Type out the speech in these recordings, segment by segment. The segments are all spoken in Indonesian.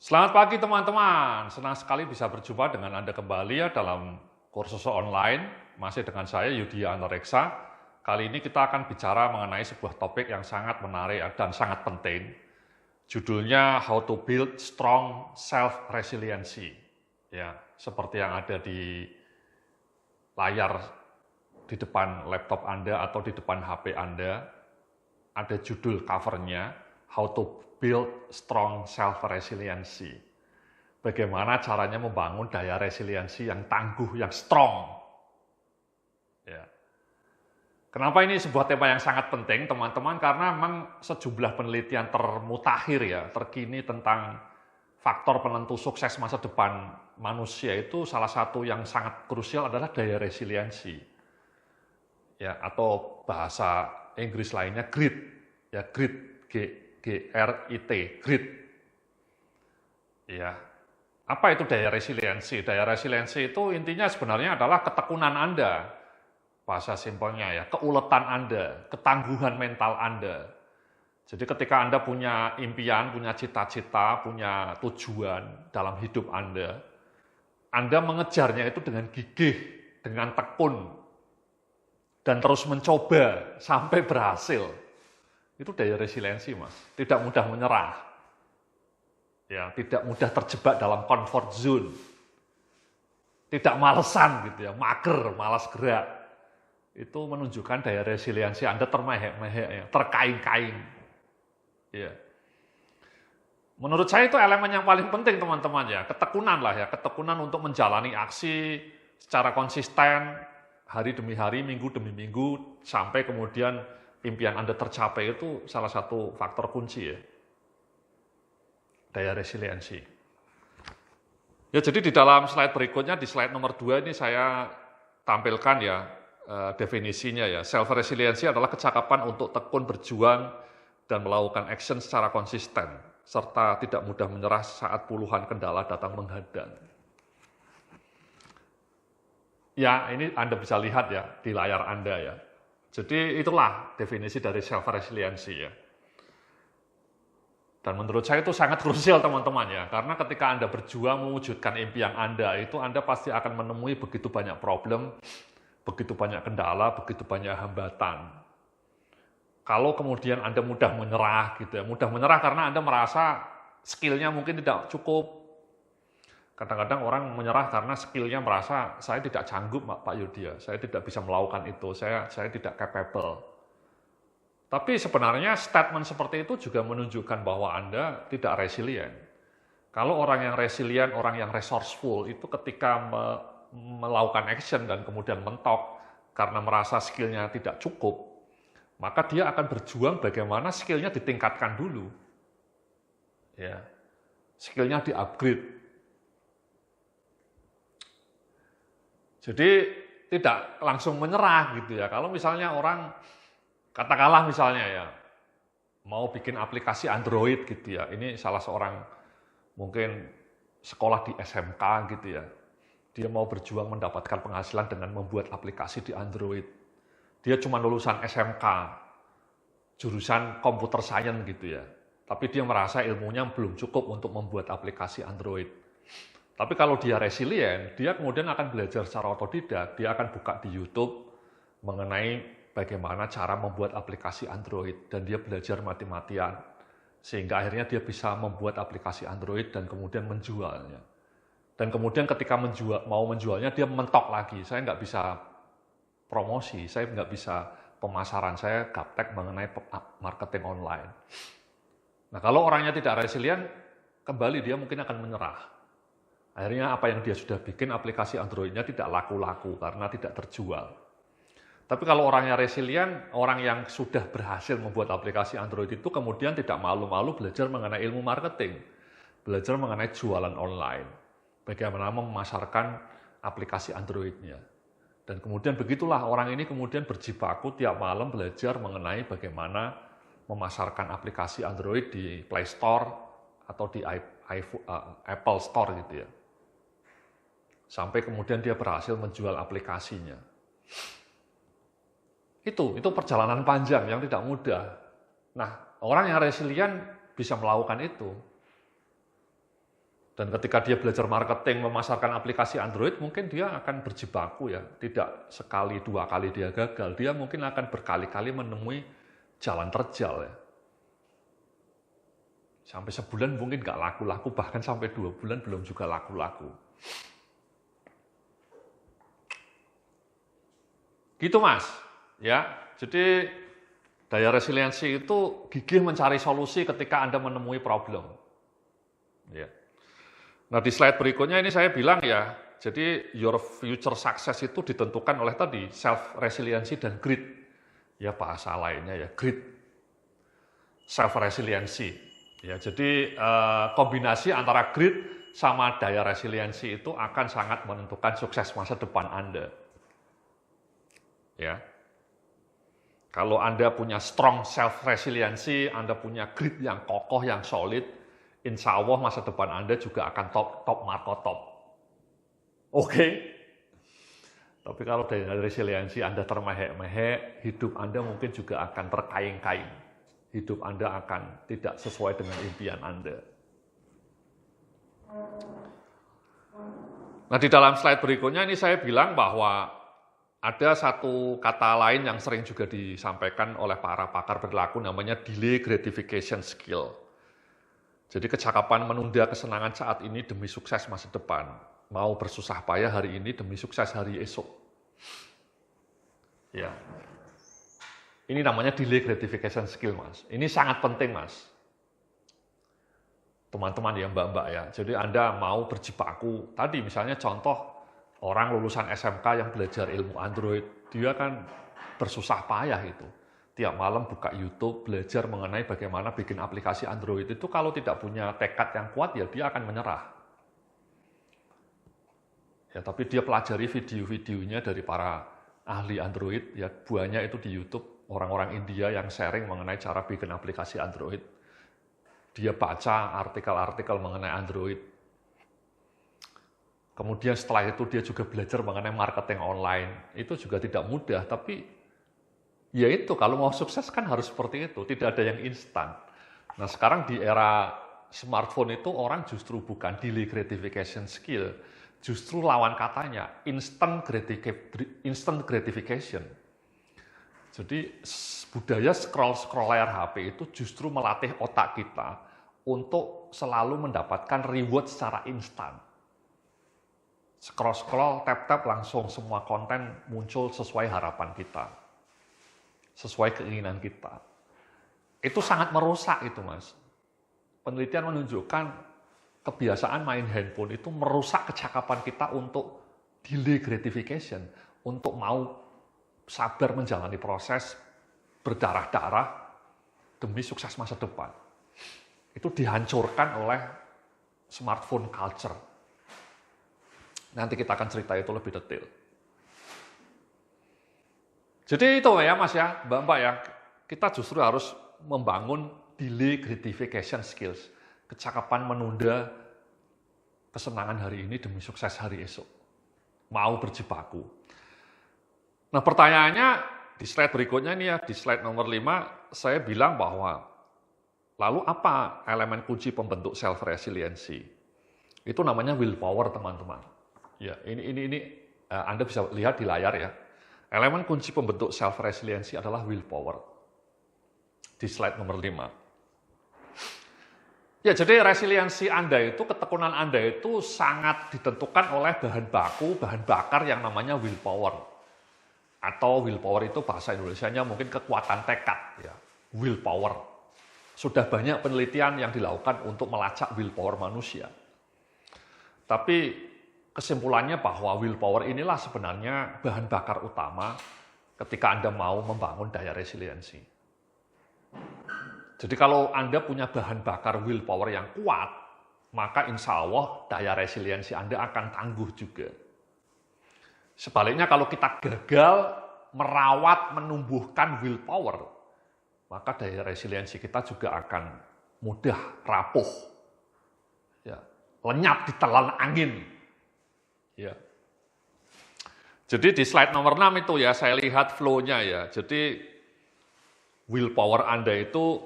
Selamat pagi teman-teman, senang sekali bisa berjumpa dengan Anda kembali ya dalam kursus online, masih dengan saya Yudhya Anoreksa. Kali ini kita akan bicara mengenai sebuah topik yang sangat menarik dan sangat penting. Judulnya How to Build Strong Self-Resiliency. Ya, seperti yang ada di layar di depan laptop Anda atau di depan HP Anda, ada judul covernya, How to Build Strong Self-Resiliency. Bagaimana caranya membangun daya resiliensi yang tangguh, yang strong. Ya. Kenapa ini sebuah tema yang sangat penting, teman-teman? Karena memang sejumlah penelitian termutakhir ya, terkini tentang faktor penentu sukses masa depan manusia itu salah satu yang sangat krusial adalah daya resiliensi. Ya, atau bahasa Inggris lainnya grit. Ya, grit, G-R-I-T, grit. Ya. Apa itu daya resiliensi? Daya resiliensi itu intinya sebenarnya adalah ketekunan Anda. Bahasa simpelnya ya, keuletan Anda, ketangguhan mental Anda. Jadi ketika Anda punya impian, punya cita-cita, punya tujuan dalam hidup Anda mengejarnya itu dengan gigih, dengan tekun, dan terus mencoba sampai berhasil. Itu daya resiliensi, Mas. Tidak mudah menyerah. Ya, tidak mudah terjebak dalam comfort zone. Tidak malesan gitu ya, mager, malas gerak. Itu menunjukkan daya resiliensi Anda termehek-mehek ya, terkaing-kaing. Ya. Menurut saya itu elemen yang paling penting, teman-teman ya, ketekunan lah ya, ketekunan untuk menjalani aksi secara konsisten hari demi hari, minggu demi minggu, sampai kemudian impian Anda tercapai. Itu salah satu faktor kunci ya, daya resiliensi. Ya, jadi di dalam slide berikutnya, di slide nomor 2 ini saya tampilkan ya definisinya ya. Self-resiliency adalah kecakapan untuk tekun berjuang dan melakukan action secara konsisten, serta tidak mudah menyerah saat puluhan kendala datang menghadang. Ya, ini Anda bisa lihat ya di layar Anda ya. Jadi itulah definisi dari self-resiliency ya. Dan menurut saya itu sangat krusial teman-teman ya. Karena ketika Anda berjuang mewujudkan impian Anda, itu Anda pasti akan menemui begitu banyak problem, begitu banyak kendala, begitu banyak hambatan. Kalau kemudian Anda mudah menyerah gitu ya, mudah menyerah karena Anda merasa skill-nya mungkin tidak cukup. Kadang-kadang orang menyerah karena skill-nya merasa saya tidak sanggup Pak Yudhya, saya tidak bisa melakukan itu, saya tidak capable. Tapi sebenarnya statement seperti itu juga menunjukkan bahwa Anda tidak resilient. Kalau orang yang resilient, orang yang resourceful itu ketika melakukan action dan kemudian mentok karena merasa skill-nya tidak cukup, maka dia akan berjuang bagaimana skill-nya ditingkatkan dulu. Ya. Skill-nya di-upgrade. Jadi tidak langsung menyerah gitu ya. Kalau misalnya orang, katakanlah misalnya ya, mau bikin aplikasi Android gitu ya. Ini salah seorang mungkin sekolah di SMK gitu ya. Dia mau berjuang mendapatkan penghasilan dengan membuat aplikasi di Android. Dia cuma lulusan SMK, jurusan computer science gitu ya. Tapi dia merasa ilmunya belum cukup untuk membuat aplikasi Android. Tapi kalau dia resilient, dia kemudian akan belajar secara otodidak. Dia akan buka di YouTube mengenai bagaimana cara membuat aplikasi Android. Dan dia belajar mati-matian. Sehingga akhirnya dia bisa membuat aplikasi Android dan kemudian menjualnya. Dan kemudian ketika mau menjualnya, dia mentok lagi. Saya nggak bisa promosi, saya nggak bisa pemasaran, saya gaptek mengenai marketing online. Nah, kalau orangnya tidak resilient, kembali dia mungkin akan menyerah. Akhirnya apa yang dia sudah bikin aplikasi Android-nya tidak laku-laku karena tidak terjual. Tapi kalau orangnya resilient, orang yang sudah berhasil membuat aplikasi Android itu kemudian tidak malu-malu belajar mengenai ilmu marketing, belajar mengenai jualan online, bagaimana memasarkan aplikasi Android-nya. Dan kemudian begitulah orang ini kemudian berjibaku tiap malam belajar mengenai bagaimana memasarkan aplikasi Android di Play Store atau di Apple Store gitu ya. Sampai kemudian dia berhasil menjual aplikasinya. Itu perjalanan panjang yang tidak mudah. Nah, orang yang resilient bisa melakukan itu. Dan ketika dia belajar marketing, memasarkan aplikasi Android, mungkin dia akan berjibaku ya. Tidak sekali, dua kali dia gagal. Dia mungkin akan berkali-kali menemui jalan terjal ya. Sampai sebulan mungkin nggak laku-laku, bahkan sampai 2 bulan belum juga laku-laku. Gitu Mas. Ya, jadi daya resiliensi itu gigih mencari solusi ketika Anda menemui problem. Ya. Nah, di slide berikutnya ini saya bilang ya, jadi your future success itu ditentukan oleh tadi self-resiliency dan grit. Ya, bahasa lainnya ya, grit. Self-resiliency. Ya, jadi kombinasi antara grit sama daya resiliensi itu akan sangat menentukan sukses masa depan Anda. Ya. Kalau Anda punya strong self-resiliency, Anda punya grit yang kokoh, yang solid, insya Allah masa depan Anda juga akan top marko top. Oke? Tapi kalau dari resiliensi Anda termehek-mehek, hidup Anda mungkin juga akan terkaing-kaing. Hidup Anda akan tidak sesuai dengan impian Anda. Nah, di dalam slide berikutnya ini saya bilang bahwa ada satu kata lain yang sering juga disampaikan oleh para pakar perilaku, namanya delay gratification skill. Jadi kecakapan menunda kesenangan saat ini demi sukses masa depan. Mau bersusah payah hari ini demi sukses hari esok. Ya. Ini namanya delay gratification skill, Mas. Ini sangat penting, Mas. Teman-teman ya, mbak-mbak ya. Jadi Anda mau berjibaku. Tadi misalnya contoh orang lulusan SMK yang belajar ilmu Android. Dia kan bersusah payah itu. Tiap malam buka YouTube, belajar mengenai bagaimana bikin aplikasi Android itu, kalau tidak punya tekad yang kuat, ya dia akan menyerah. Ya, tapi dia pelajari video-videonya dari para ahli Android, ya banyak itu di YouTube, orang-orang India yang sharing mengenai cara bikin aplikasi Android. Dia baca artikel-artikel mengenai Android. Kemudian setelah itu dia juga belajar mengenai marketing online. Itu juga tidak mudah, tapi ya itu, kalau mau sukses kan harus seperti itu, tidak ada yang instan. Nah, sekarang di era smartphone itu orang justru bukan delay gratification skill, justru lawan katanya, instant gratification. Jadi budaya scroll layar HP itu justru melatih otak kita untuk selalu mendapatkan reward secara instan. Scroll, tap-tap, langsung semua konten muncul sesuai harapan kita. Sesuai keinginan kita. Itu sangat merusak itu, Mas. Penelitian menunjukkan kebiasaan main handphone itu merusak kecakapan kita untuk delay gratification, untuk mau sabar menjalani proses berdarah-darah demi sukses masa depan. Itu dihancurkan oleh smartphone culture. Nanti kita akan cerita itu lebih detail. Jadi itu ya Mas ya, Mbak-mbak ya, kita justru harus membangun delay gratification skills, kecakapan menunda kesenangan hari ini demi sukses hari esok. Mau berjibaku. Nah pertanyaannya di slide berikutnya nih ya, di slide nomor 5, saya bilang bahwa lalu apa elemen kunci pembentuk self-resiliency? Itu namanya willpower teman-teman. Ya, ini Anda bisa lihat di layar ya. Elemen kunci pembentuk self-resiliency adalah willpower. Di slide nomor 5. Ya, jadi resiliensi Anda itu, ketekunan Anda itu sangat ditentukan oleh bahan bakar yang namanya willpower. Atau willpower itu bahasa Indonesianya mungkin kekuatan tekad. Ya. Willpower. Sudah banyak penelitian yang dilakukan untuk melacak willpower manusia. Tapi kesimpulannya bahwa willpower inilah sebenarnya bahan bakar utama ketika Anda mau membangun daya resiliensi. Jadi kalau Anda punya bahan bakar willpower yang kuat, maka insya Allah daya resiliensi Anda akan tangguh juga. Sebaliknya kalau kita gagal merawat, menumbuhkan willpower, maka daya resiliensi kita juga akan mudah rapuh, ya, lenyap ditelan angin. Ya. Jadi di slide nomor 6 itu ya, saya lihat flow-nya ya. Jadi willpower Anda itu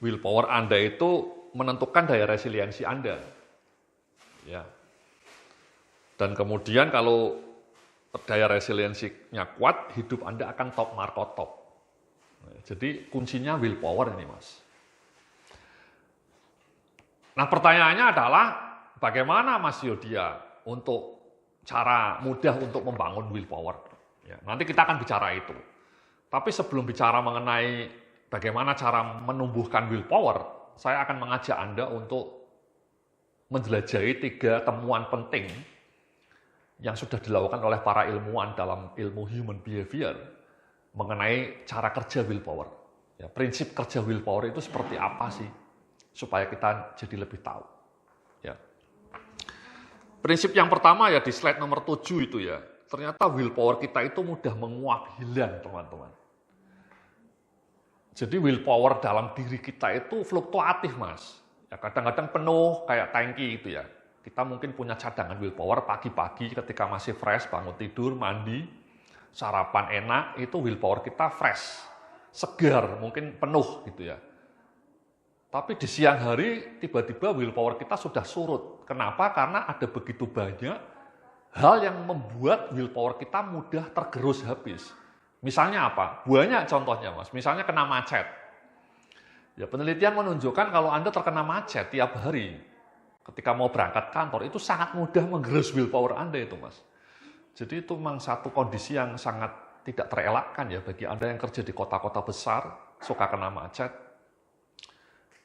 Willpower Anda itu menentukan daya resiliensi Anda. Ya. Dan kemudian kalau daya resiliensinya kuat, hidup Anda akan top marko top. Jadi kuncinya willpower ini, Mas. Nah, pertanyaannya adalah bagaimana Mas Yodia untuk cara mudah untuk membangun willpower? Ya, nanti kita akan bicara itu. Tapi sebelum bicara mengenai bagaimana cara menumbuhkan willpower, saya akan mengajak Anda untuk menjelajahi 3 temuan penting yang sudah dilakukan oleh para ilmuwan dalam ilmu human behavior mengenai cara kerja willpower. Ya, prinsip kerja willpower itu seperti apa sih? Supaya kita jadi lebih tahu. Ya. Prinsip yang pertama ya di slide nomor 7 itu ya. Ternyata willpower kita itu mudah menguap hilang, teman-teman. Jadi willpower dalam diri kita itu fluktuatif, Mas. Ya, kadang-kadang penuh kayak tangki gitu ya. Kita mungkin punya cadangan willpower pagi-pagi ketika masih fresh, bangun tidur, mandi, sarapan enak, itu willpower kita fresh, segar, mungkin penuh gitu ya. Tapi di siang hari tiba-tiba willpower kita sudah surut. Kenapa? Karena ada begitu banyak hal yang membuat willpower kita mudah tergerus habis. Misalnya apa? Banyak contohnya, Mas. Misalnya kena macet. Ya, penelitian menunjukkan kalau Anda terkena macet tiap hari ketika mau berangkat kantor itu sangat mudah menggerus willpower Anda itu, Mas. Jadi itu memang satu kondisi yang sangat tidak terelakkan ya bagi Anda yang kerja di kota-kota besar, suka kena macet.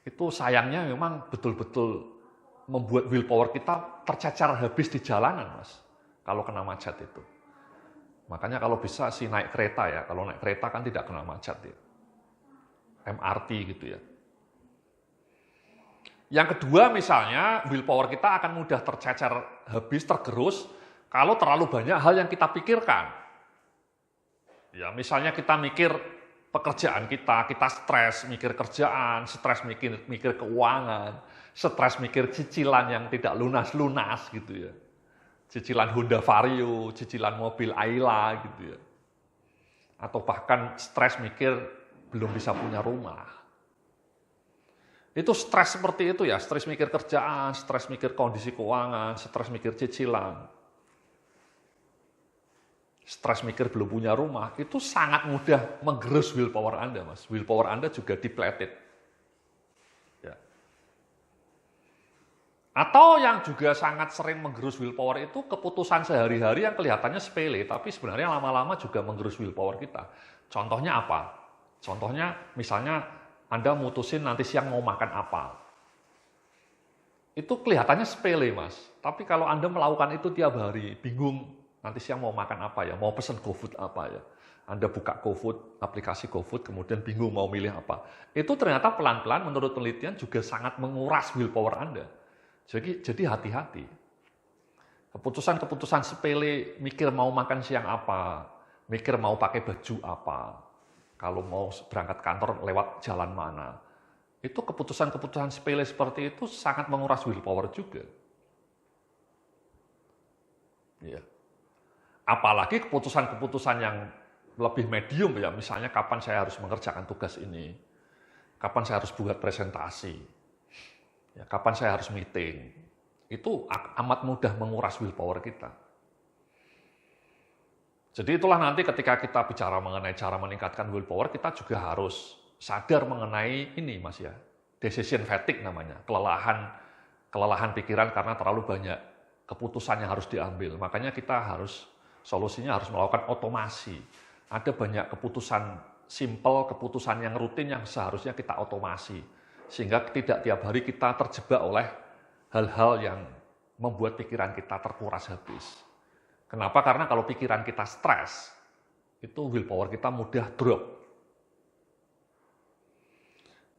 Itu sayangnya memang betul-betul membuat willpower kita tercecer habis di jalanan, Mas. Kalau kena macet itu. Makanya kalau bisa sih naik kereta ya. Kalau naik kereta kan tidak kena macet ya. MRT gitu ya. Yang kedua misalnya willpower kita akan mudah tercecer habis, tergerus kalau terlalu banyak hal yang kita pikirkan. Ya, misalnya kita mikir pekerjaan kita stres mikir kerjaan, stres mikir keuangan, stres mikir cicilan yang tidak lunas-lunas gitu ya. Cicilan Honda Vario, cicilan mobil Ayla gitu ya. Atau bahkan stres mikir belum bisa punya rumah. Itu stres seperti itu ya, stres mikir kerjaan, stres mikir kondisi keuangan, stres mikir cicilan. Stres mikir belum punya rumah, itu sangat mudah menggerus willpower Anda, Mas. Willpower Anda juga depleted. Ya. Atau yang juga sangat sering menggerus willpower itu keputusan sehari-hari yang kelihatannya sepele, tapi sebenarnya lama-lama juga menggerus willpower kita. Contohnya apa? Contohnya misalnya Anda mutusin nanti siang mau makan apa. Itu kelihatannya sepele, Mas. Tapi kalau Anda melakukan itu tiap hari, bingung nanti siang mau makan apa ya, mau pesen GoFood apa ya. Anda buka GoFood, aplikasi GoFood, kemudian bingung mau milih apa. Itu ternyata pelan-pelan menurut penelitian juga sangat menguras willpower Anda. Jadi hati-hati. Keputusan-keputusan sepele, mikir mau makan siang apa, mikir mau pakai baju apa, kalau mau berangkat kantor lewat jalan mana. Itu keputusan-keputusan sepele seperti itu sangat menguras willpower juga. Ya. Apalagi keputusan-keputusan yang lebih medium ya, misalnya kapan saya harus mengerjakan tugas ini, kapan saya harus buat presentasi, ya, kapan saya harus meeting, itu amat mudah menguras willpower kita. Jadi itulah nanti ketika kita bicara mengenai cara meningkatkan willpower, kita juga harus sadar mengenai ini, Mas ya, decision fatigue namanya, kelelahan pikiran karena terlalu banyak keputusan yang harus diambil. Makanya kita solusinya harus melakukan otomasi. Ada banyak keputusan simple, keputusan yang rutin yang seharusnya kita otomasi. Sehingga tidak tiap hari kita terjebak oleh hal-hal yang membuat pikiran kita terkuras habis. Kenapa? Karena kalau pikiran kita stres, itu willpower kita mudah drop.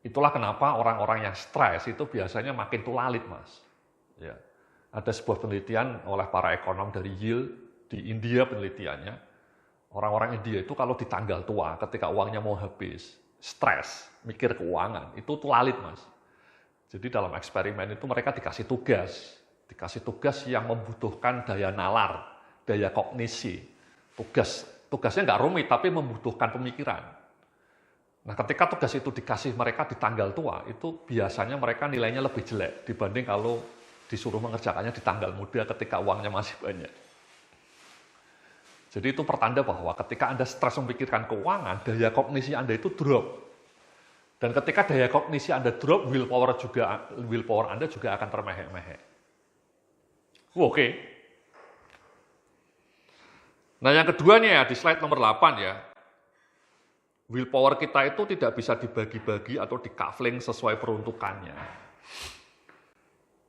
Itulah kenapa orang-orang yang stres itu biasanya makin tulalit, Mas. Ya. Ada sebuah penelitian oleh para ekonom dari Yale, di India penelitiannya, orang-orang India itu kalau di tanggal tua, ketika uangnya mau habis, stres, mikir keuangan, itu tulalit, Mas. Jadi dalam eksperimen itu mereka dikasih tugas yang membutuhkan daya nalar, daya kognisi. Tugasnya nggak rumit, tapi membutuhkan pemikiran. Nah, ketika tugas itu dikasih mereka di tanggal tua, itu biasanya mereka nilainya lebih jelek dibanding kalau disuruh mengerjakannya di tanggal muda ketika uangnya masih banyak. Jadi itu pertanda bahwa ketika Anda stres memikirkan keuangan, daya kognisi Anda itu drop. Dan ketika daya kognisi Anda drop, willpower Anda juga akan termehek-mehek. Oke. Nah, yang kedua nih ya, di slide nomor 8 ya. Willpower kita itu tidak bisa dibagi-bagi atau di-coupling sesuai peruntukannya.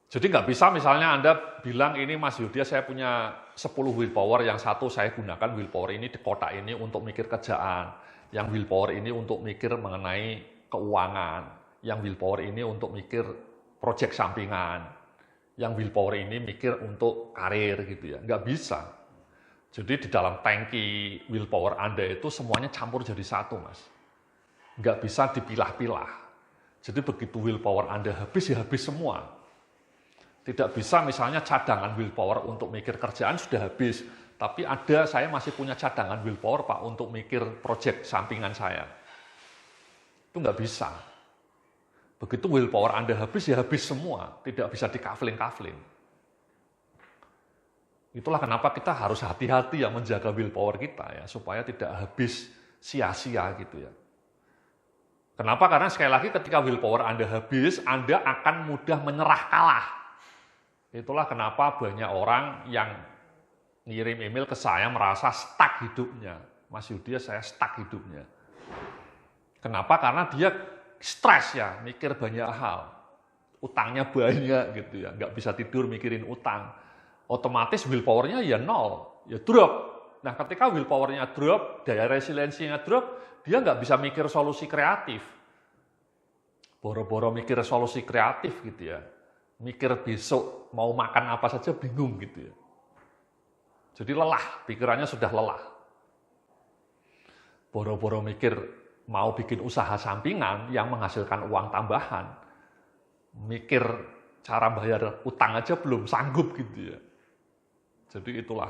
Jadi nggak bisa misalnya Anda bilang ini Mas Yudya saya punya 10 willpower, yang satu saya gunakan willpower ini di kotak ini untuk mikir kerjaan, yang willpower ini untuk mikir mengenai keuangan, yang willpower ini untuk mikir proyek sampingan, yang willpower ini mikir untuk karir gitu ya. Nggak bisa. Jadi di dalam tangki willpower Anda itu semuanya campur jadi satu, Mas. Nggak bisa dipilah-pilah. Jadi begitu willpower Anda habis, ya habis semua. Tidak bisa misalnya cadangan willpower untuk mikir kerjaan sudah habis, tapi saya masih punya cadangan willpower Pak untuk mikir proyek sampingan saya. Itu nggak bisa. Begitu willpower Anda habis, ya habis semua. Tidak bisa di-coupling-coupling. Itulah kenapa kita harus hati-hati ya menjaga willpower kita ya, supaya tidak habis sia-sia gitu ya. Kenapa? Karena sekali lagi ketika willpower Anda habis, Anda akan mudah menyerah kalah. Itulah kenapa banyak orang yang ngirim email ke saya merasa stuck hidupnya. Mas Yudya, saya stuck hidupnya. Kenapa? Karena dia stres ya, mikir banyak hal. Utangnya banyak gitu ya, nggak bisa tidur mikirin utang. Otomatis willpower-nya ya nol, ya drop. Nah, ketika willpower-nya drop, daya resiliensinya drop, dia nggak bisa mikir solusi kreatif. Boro-boro mikir solusi kreatif gitu ya. Mikir besok mau makan apa saja bingung gitu ya. Jadi lelah, pikirannya sudah lelah. Boro-boro mikir mau bikin usaha sampingan yang menghasilkan uang tambahan. Mikir cara bayar utang aja belum sanggup gitu ya. Jadi itulah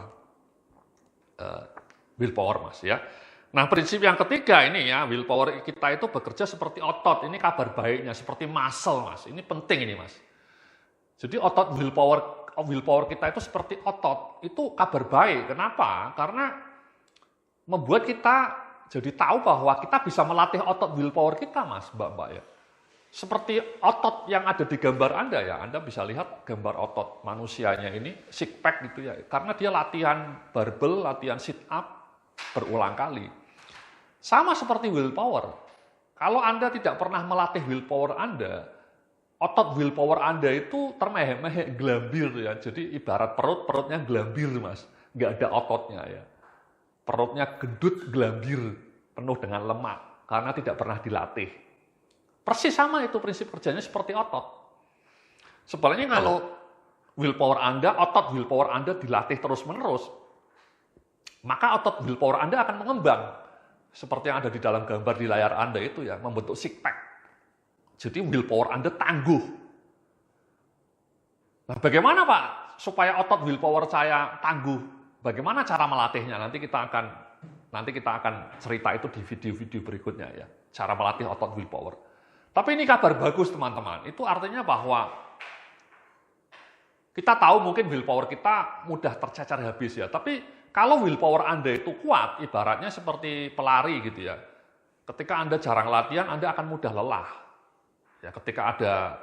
willpower, Mas ya. Nah, prinsip yang ketiga ini ya, willpower kita itu bekerja seperti otot. Ini kabar baiknya, seperti muscle, Mas. Ini penting ini, Mas. Jadi otot willpower kita itu seperti otot. Itu kabar baik. Kenapa? Karena membuat kita jadi tahu bahwa kita bisa melatih otot willpower kita, Mas, Mbak-mbak ya. Seperti otot yang ada di gambar Anda ya, Anda bisa lihat gambar otot manusianya ini, six pack gitu ya, karena dia latihan barbel, latihan sit up berulang kali. Sama seperti willpower, kalau Anda tidak pernah melatih willpower Anda, otot willpower Anda itu termehek-mehek, gelambir ya, jadi ibarat perutnya gelambir, Mas, nggak ada ototnya ya. Perutnya gendut, gelambir, penuh dengan lemak, karena tidak pernah dilatih. Persis sama itu prinsip kerjanya seperti otot. Sebaliknya kalau willpower Anda, otot willpower Anda dilatih terus-menerus, maka otot willpower Anda akan mengembang. Seperti yang ada di dalam gambar di layar Anda itu ya, membentuk six pack. Jadi willpower Anda tangguh. Nah, bagaimana Pak supaya otot willpower saya tangguh? Bagaimana cara melatihnya? Nanti kita akan cerita itu di video-video berikutnya ya, cara melatih otot willpower. Tapi ini kabar bagus teman-teman, itu artinya bahwa kita tahu mungkin willpower kita mudah tercecer habis ya, tapi kalau willpower Anda itu kuat, ibaratnya seperti pelari gitu ya, ketika Anda jarang latihan, Anda akan mudah lelah. Ya, ketika ada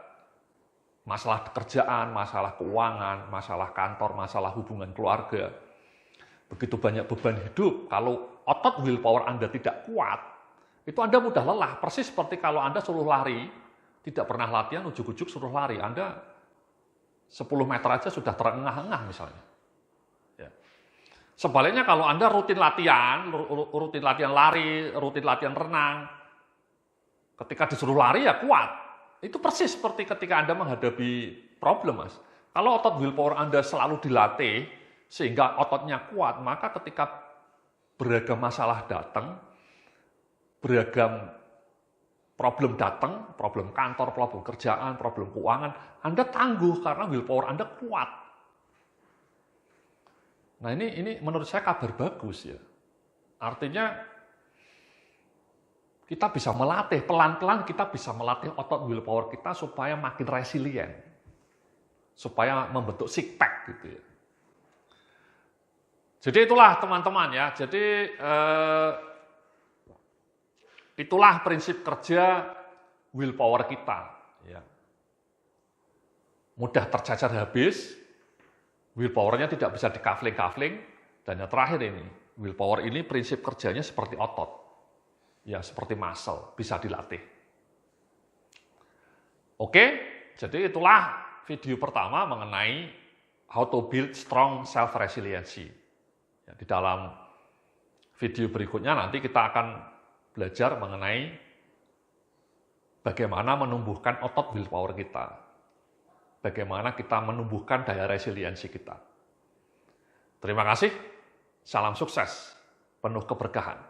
masalah pekerjaan, masalah keuangan, masalah kantor, masalah hubungan keluarga, begitu banyak beban hidup, kalau otot willpower Anda tidak kuat, itu Anda mudah lelah, persis seperti kalau Anda suruh lari, tidak pernah latihan, ujuk-ujuk suruh lari, Anda 10 meter aja sudah terengah-engah misalnya. Ya. Sebaliknya kalau Anda rutin latihan lari, rutin latihan renang, ketika disuruh lari ya kuat. Itu persis seperti ketika Anda menghadapi problem, Mas. Kalau otot willpower Anda selalu dilatih, sehingga ototnya kuat, maka ketika beragam masalah datang, beragam problem datang, problem kantor, problem kerjaan, problem keuangan, Anda tangguh karena willpower Anda kuat. Nah ini menurut saya kabar bagus ya. Artinya kita bisa melatih, pelan-pelan kita bisa melatih otot willpower kita supaya makin resilient. Supaya membentuk six pack gitu ya. Jadi itulah teman-teman ya, jadi itulah prinsip kerja willpower kita. Ya. Mudah tercacar habis, willpower-nya tidak bisa dikafling-kafling, dan yang terakhir ini, willpower ini prinsip kerjanya seperti otot. Ya, seperti muscle, bisa dilatih. Oke, jadi itulah video pertama mengenai how to build strong self-resiliency. Ya, di dalam video berikutnya nanti kita akan belajar mengenai bagaimana menumbuhkan otot willpower kita. Bagaimana kita menumbuhkan daya resiliensi kita. Terima kasih, salam sukses, penuh keberkahan.